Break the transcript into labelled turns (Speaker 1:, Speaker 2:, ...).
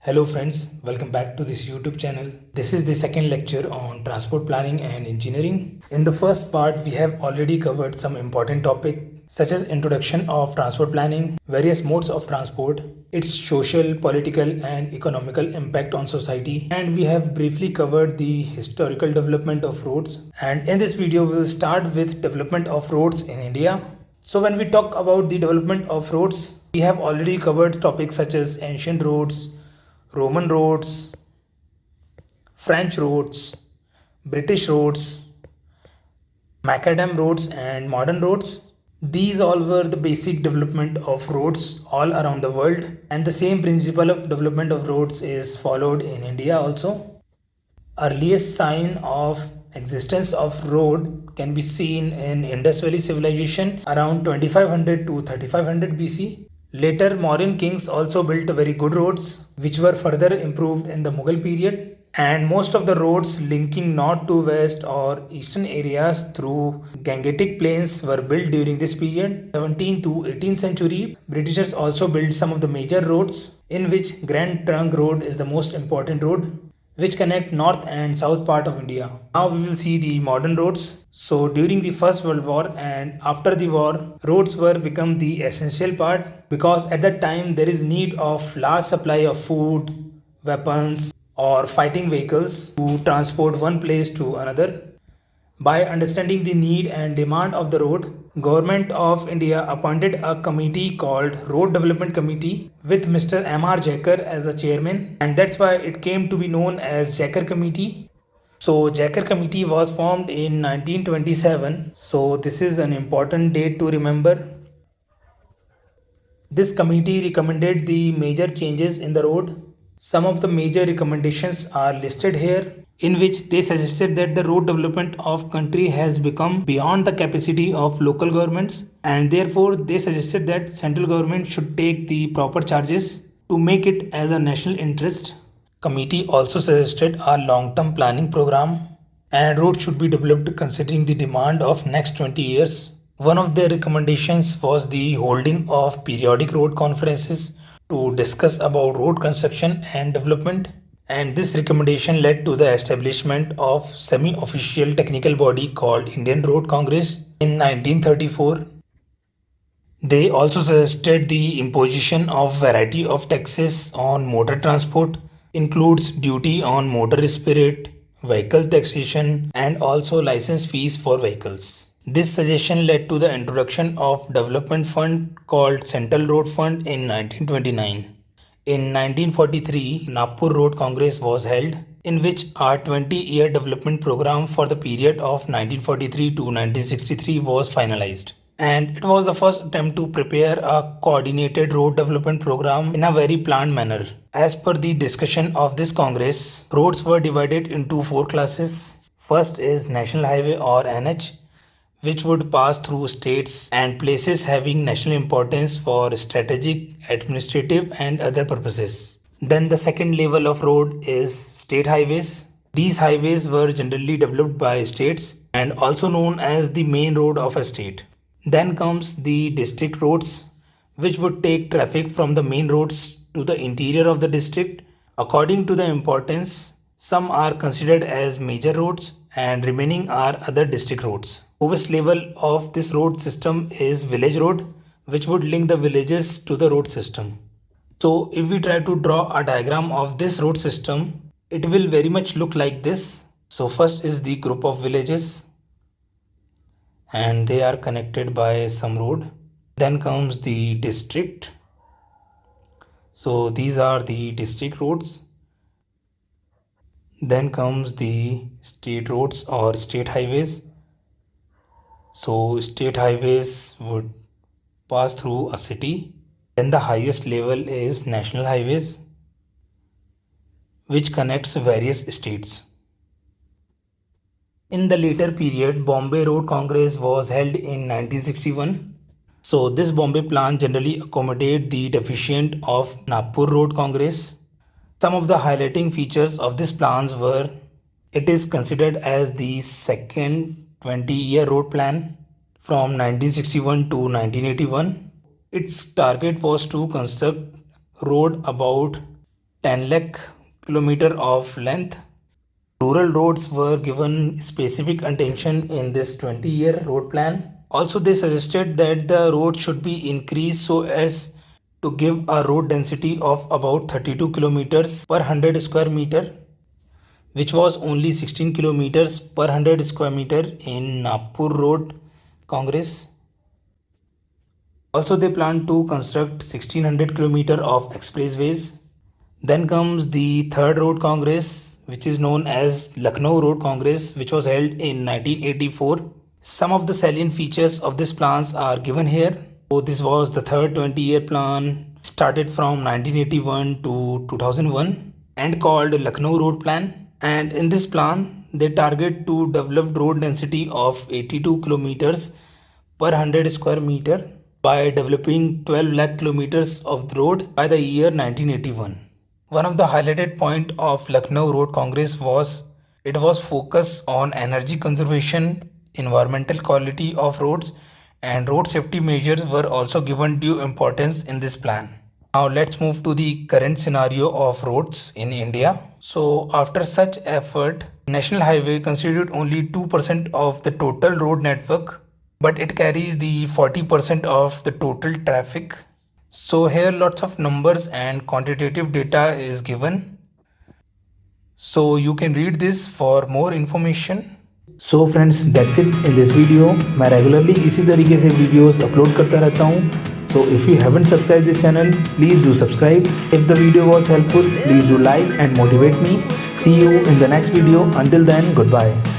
Speaker 1: Hello friends, welcome back to this YouTube channel. This is the second lecture on transport planning and engineering. In the first part, we have already covered some important topics such as introduction of transport planning, various modes of transport, its social, political and economical impact on society, and we have briefly covered the historical development of roads. And in this video, we will start with development of roads in India. So when we talk about the development of roads, we have already covered topics such as ancient roads, Roman roads, French roads, British roads, macadam roads and modern roads. These all were the basic development of roads all around the world, and the same principle of development of roads is followed in India also. Earliest sign of existence of road can be seen in Indus Valley civilization around 2500 to 3500 BC. Later, Mauryan kings also built very good roads, which were further improved in the Mughal period. And most of the roads linking north to west or eastern areas through Gangetic plains were built during this period. 17th to 18th century, Britishers also built some of the major roads, in which Grand Trunk Road is the most important road, which connect north and south part of India. Now we will see the modern roads. So during the First World War and after the war, roads were become the essential part because at that time there is need of large supply of food, weapons or fighting vehicles to transport one place to another. By understanding the need and demand of the road, Government of India appointed a committee called Road Development Committee with Mr. M.R. Jacker as a chairman, and that's why it came to be known as Jacker Committee. So Jacker Committee was formed in 1927. So this is an important date to remember. This committee recommended the major changes in the road. Some of the major recommendations are listed here, in which they suggested that the road development of country has become beyond the capacity of local governments, and therefore they suggested that central government should take the proper charges to make it as a national interest. Committee also suggested a long-term planning program, and roads should be developed considering the demand of next 20 years. One of their recommendations was the holding of periodic road conferences to discuss about road construction and development, and this recommendation led to the establishment of semi-official technical body called Indian Road Congress in 1934. They also suggested the imposition of variety of taxes on motor transport, includes duty on motor spirit, vehicle taxation, and also license fees for vehicles. This suggestion led to the introduction of development fund called Central Road Fund in 1929. In 1943, Nagpur Road Congress was held, in which our 20-year development program for the period of 1943 to 1963 was finalized. And it was the first attempt to prepare a coordinated road development program in a very planned manner. As per the discussion of this Congress, roads were divided into four classes. First is National Highway or NH, which would pass through states and places having national importance for strategic, administrative, and other purposes. Then the second level of road is state highways. These highways were generally developed by states and also known as the main road of a state. Then comes the district roads, which would take traffic from the main roads to the interior of the district. According to the importance, some are considered as major roads and remaining are other district roads. Lowest level of this road system is village road, which would link the villages to the road system. So if we try to draw a diagram of this road system, it will very much look like this. So first is the group of villages, and they are connected by some road. Then comes the district. So these are the district roads. Then comes the state roads or state highways. So state highways would pass through a city. Then the highest level is national highways, which connects various states. In the later period, Bombay Road Congress was held in 1961. So this Bombay plan generally accommodated the deficient of Nagpur Road Congress. Some of the highlighting features of these plans were: it is considered as the second 20-year road plan from 1961 to 1981. Its target was to construct road about 10 lakh kilometer of length. Rural roads were given specific attention in this 20-year road plan. Also, they suggested that the road should be increased so as to give a road density of about 32 kilometers per 100 square meter, which was only 16 kilometers per 100 square meter in Nagpur Road Congress. Also, they plan to construct 1600 kilometer of expressways. Then comes the third road congress, which is known as Lucknow Road Congress, which was held in 1984. Some of the salient features of this plans are given here. So this was the third 20-year plan, started from 1981 to 2001 and called Lucknow Road Plan. And in this plan, they target to develop road density of 82 kilometers per 100 square meter by developing 12 lakh kilometers of the road by the year 1981. One of the highlighted point of Lucknow Road Congress was it was focused on energy conservation, environmental quality of roads, and road safety measures were also given due importance in this plan. Now let's move to the current scenario of roads in India. So after such effort, National Highway constitute only 2% of the total road network, but it carries the 40% of the total traffic. So here lots of numbers and quantitative data is given. So you can read this for more information. So friends, that's it in this video. मैं regularly इसी तरीके से videos upload करता रहता हूँ. So if you haven't subscribed this channel, please do subscribe. If the video was helpful, please do like and motivate me. See you in the next video. Until then, goodbye.